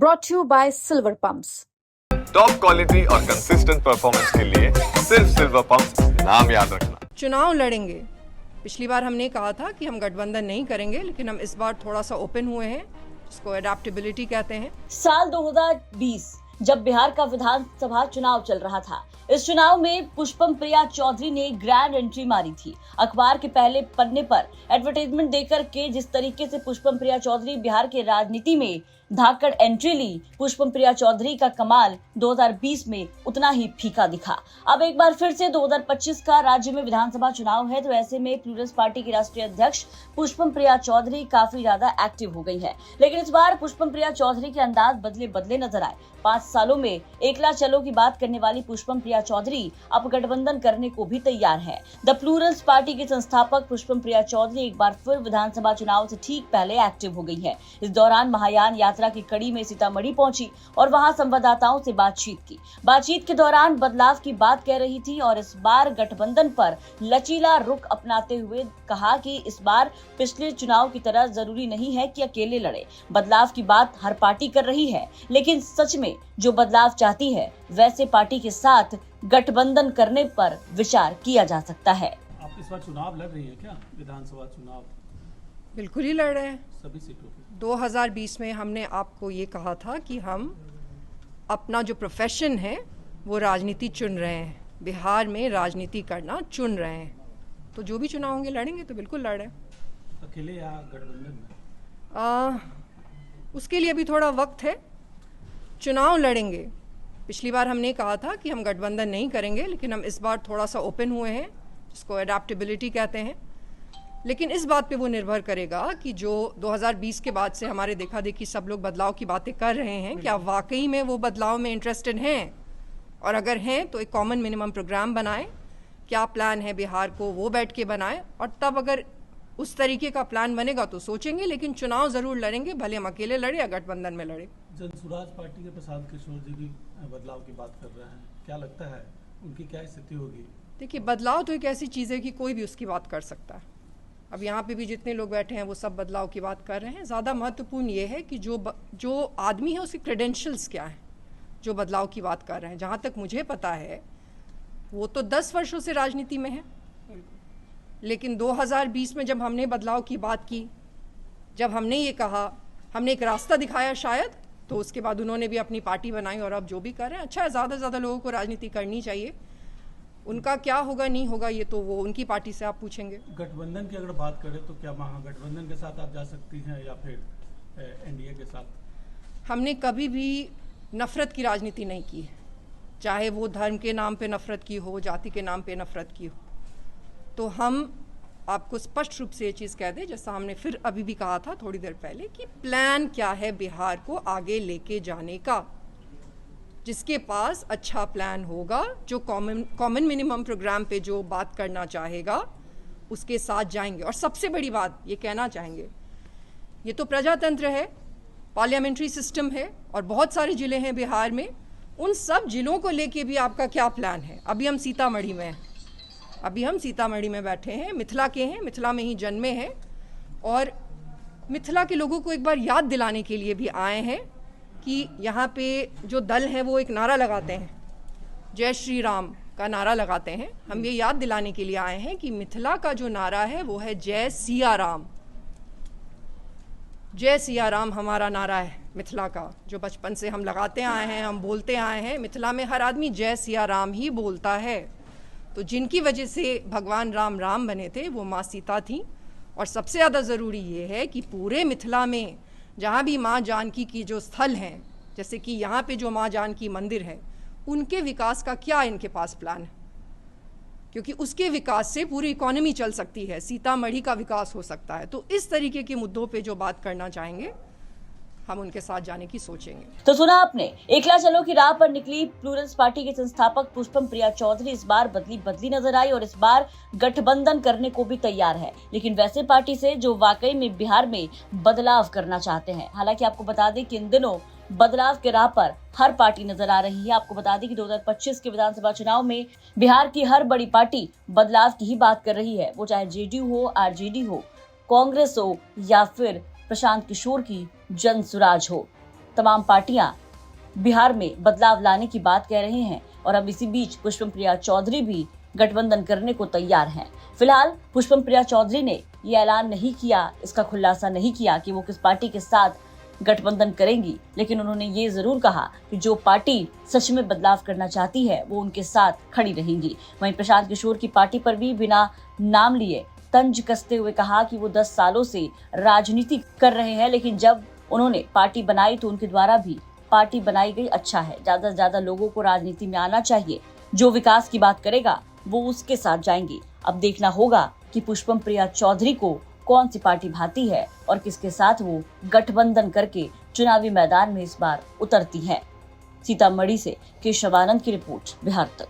brought to you by Silver Pumps. Top quality और consistent performance के लिए सिर्फ सिल्वर पंप नाम याद रखना। चुनाव लड़ेंगे। पिछली बार हमने कहा था कि हम गठबंधन नहीं करेंगे, लेकिन हम इस बार थोड़ा सा ओपन हुए हैं, जिसको एडेप्टेबिलिटी कहते हैं। साल 2020 जब बिहार का विधानसभा चुनाव चल रहा था, इस चुनाव में पुष्पम प्रिया चौधरी ने ग्रैंड एंट्री मारी थी। अखबार के पहले पन्ने पर एडवर्टाइजमेंट देकर के जिस तरीके से पुष्पम प्रिया चौधरी बिहार के राजनीति में धाकड़ एंट्री ली, पुष्पम प्रिया चौधरी का कमाल 2020 में उतना ही फीका दिखा। अब एक बार फिर से 2025 का राज्य में विधानसभा चुनाव है, तो ऐसे में प्लूरल्स पार्टी की राष्ट्रीय अध्यक्ष पुष्पम प्रिया चौधरी काफी ज्यादा एक्टिव हो गई है। लेकिन इस बार पुष्पम प्रिया चौधरी के अंदाज बदले नजर आए। 5 सालों में एकला चलो की बात करने वाली पुष्पम प्रिया चौधरी अब गठबंधन करने को भी तैयार है। द प्लूरल्स पार्टी के संस्थापक पुष्पम प्रिया चौधरी एक बार फिर विधानसभा चुनाव से ठीक पहले एक्टिव हो गई है। इस दौरान महायान यात्रा की कड़ी में सीतामढ़ी पहुंची और वहां संवाददाताओं से बातचीत की। बातचीत के दौरान बदलाव की बात कह रही थी और इस बार गठबंधन पर लचीला रुख अपनाते हुए कहा कि इस बार पिछले चुनाव की तरह जरूरी नहीं है कि अकेले लड़े। बदलाव की बात हर पार्टी कर रही है, लेकिन सच में जो बदलाव चाहती है वैसे पार्टी के साथ गठबंधन करने पर विचार किया जा सकता है। आप इस बार चुनाव लड़ रही है क्या? विधानसभा चुनाव बिल्कुल ही लड़ रहे हैं। सभी सीटों पे 2020 में हमने आपको ये कहा था कि हम अपना जो प्रोफेशन है वो राजनीति चुन रहे हैं, बिहार में राजनीति करना चुन रहे हैं। तो जो भी चुनाव होंगे लड़ेंगे, तो बिल्कुल लड़ रहे हैं। अकेले या गठबंधन में? उसके लिए अभी थोड़ा वक्त है। चुनाव लड़ेंगे। पिछली बार हमने कहा था कि हम गठबंधन नहीं करेंगे, लेकिन हम इस बार थोड़ा सा ओपन हुए हैं, जिसको एडेप्टेबिलिटी कहते हैं। लेकिन इस बात पे वो निर्भर करेगा कि जो 2020 के बाद से हमारे देखा देखी सब लोग बदलाव की बातें कर रहे हैं, क्या वाकई में वो बदलाव में इंटरेस्टेड हैं, और अगर हैं तो एक कॉमन मिनिमम प्रोग्राम बनाएं। क्या प्लान है बिहार को, वो बैठ के बनाएं, और तब अगर उस तरीके का प्लान बनेगा तो सोचेंगे। लेकिन चुनाव जरूर लड़ेंगे, भले हम अकेले लड़े या गठबंधन में लड़े। जनसुराज पार्टी के प्रशांत किशोर जी भी बदलाव की बात कर रहे हैं, क्या लगता है उनकी क्या स्थिति होगी? देखिए, बदलाव तो एक ऐसी चीज़ है कि कोई भी उसकी बात कर सकता है। अब यहाँ पे भी जितने लोग बैठे हैं वो सब बदलाव की बात कर रहे हैं। ज़्यादा महत्वपूर्ण ये है कि जो आदमी है उसके क्रेडेंशियल्स क्या हैं, जो बदलाव की बात कर रहे हैं। जहाँ तक मुझे पता है वो तो 10 वर्षों से राजनीति में है, लेकिन 2020 में जब हमने बदलाव की बात की, जब हमने ये कहा, हमने एक रास्ता दिखाया शायद, तो उसके बाद उन्होंने भी अपनी पार्टी बनाई और अब जो भी कर रहे हैं अच्छा है। ज़्यादा से ज़्यादा लोगों को राजनीति करनी चाहिए। उनका क्या होगा नहीं होगा ये तो वो उनकी पार्टी से आप पूछेंगे। गठबंधन की अगर बात करें तो क्या महागठबंधन के साथ आप जा सकती हैं या फिर एनडीए के साथ? हमने कभी भी नफरत की राजनीति नहीं की है, चाहे वो धर्म के नाम पे नफरत की हो, जाति के नाम पे नफरत की हो। तो हम आपको स्पष्ट रूप से ये चीज़ कह दें, जैसा हमने फिर अभी भी कहा था थोड़ी देर पहले, कि प्लान क्या है बिहार को आगे लेके जाने का। जिसके पास अच्छा प्लान होगा, जो कॉमन मिनिमम प्रोग्राम पे जो बात करना चाहेगा, उसके साथ जाएंगे। और सबसे बड़ी बात ये कहना चाहेंगे, ये तो प्रजातंत्र है, पार्लियामेंट्री सिस्टम है और बहुत सारे ज़िले हैं बिहार में। उन सब जिलों को लेके भी आपका क्या प्लान है? अभी हम सीतामढ़ी में हैं, अभी हम सीतामढ़ी में बैठे हैं, मिथिला के हैं, मिथिला में ही जन्मे हैं, और मिथिला के लोगों को एक बार याद दिलाने के लिए भी आए हैं कि यहाँ पे जो दल है वो एक नारा लगाते हैं, जय श्री राम का नारा लगाते हैं। हम ये याद दिलाने के लिए आए हैं कि मिथिला का जो नारा है वो है जय सिया राम। जय सिया राम हमारा नारा है मिथिला का, जो बचपन से हम लगाते आए हैं, हम बोलते आए हैं। मिथिला में हर आदमी जय सिया राम ही बोलता है। तो जिनकी वजह से भगवान राम बने थे वो माँ सीता थी। और सबसे ज़्यादा ज़रूरी ये है कि पूरे मिथिला में जहाँ भी माँ जानकी की जो स्थल हैं, जैसे कि यहाँ पे जो माँ जानकी मंदिर है, उनके विकास का क्या इनके पास प्लान है? क्योंकि उसके विकास से पूरी इकोनॉमी चल सकती है, सीतामढ़ी का विकास हो सकता है। तो इस तरीके के मुद्दों पे जो बात करना चाहेंगे हम उनके साथ जाने की सोचेंगे। तो सुना आपने, एकला चलो की राह पर निकली प्लूरल्स पार्टी के संस्थापक पुष्पम प्रिया चौधरी इस बार बदली नजर आई और इस बार गठबंधन करने को भी तैयार है, लेकिन वैसे पार्टी से जो वाकई में बिहार में बदलाव करना चाहते हैं। हालांकि आपको बता दें कि इन दिनों बदलाव के राह पर हर पार्टी नजर आ रही है। आपको बता दें कि 2025 के विधानसभा चुनाव में बिहार की हर बड़ी पार्टी बदलाव की ही बात कर रही है, वो चाहे जेडीयू हो, आरजेडी हो, कांग्रेस हो या फिर प्रशांत किशोर की जनसुराज हो। तमाम पार्टियां बिहार में बदलाव लाने की बात कह रहे हैं और अब इसी बीच पुष्पम प्रिया चौधरी भी गठबंधन करने को तैयार हैं। फिलहाल पुष्पम प्रिया चौधरी ने ये ऐलान नहीं किया, इसका खुलासा नहीं किया कि वो किस पार्टी के साथ गठबंधन करेंगी, लेकिन उन्होंने ये जरूर कहा कि जो पार्टी सच में बदलाव करना चाहती है वो उनके साथ खड़ी रहेंगी। वहीं प्रशांत किशोर की पार्टी पर भी बिना नाम लिए तंज कसते हुए कहा कि वो 10 सालों से राजनीति कर रहे हैं, लेकिन जब उन्होंने पार्टी बनाई तो उनके द्वारा भी पार्टी बनाई गई अच्छा है। ज्यादा से ज्यादा लोगों को राजनीति में आना चाहिए, जो विकास की बात करेगा वो उसके साथ जाएंगी। अब देखना होगा कि पुष्पम प्रिया चौधरी को कौन सी पार्टी भाती है और किसके साथ वो गठबंधन करके चुनावी मैदान में इस बार उतरती है। सीतामढ़ी से केशवानंद की रिपोर्ट, बिहार तक।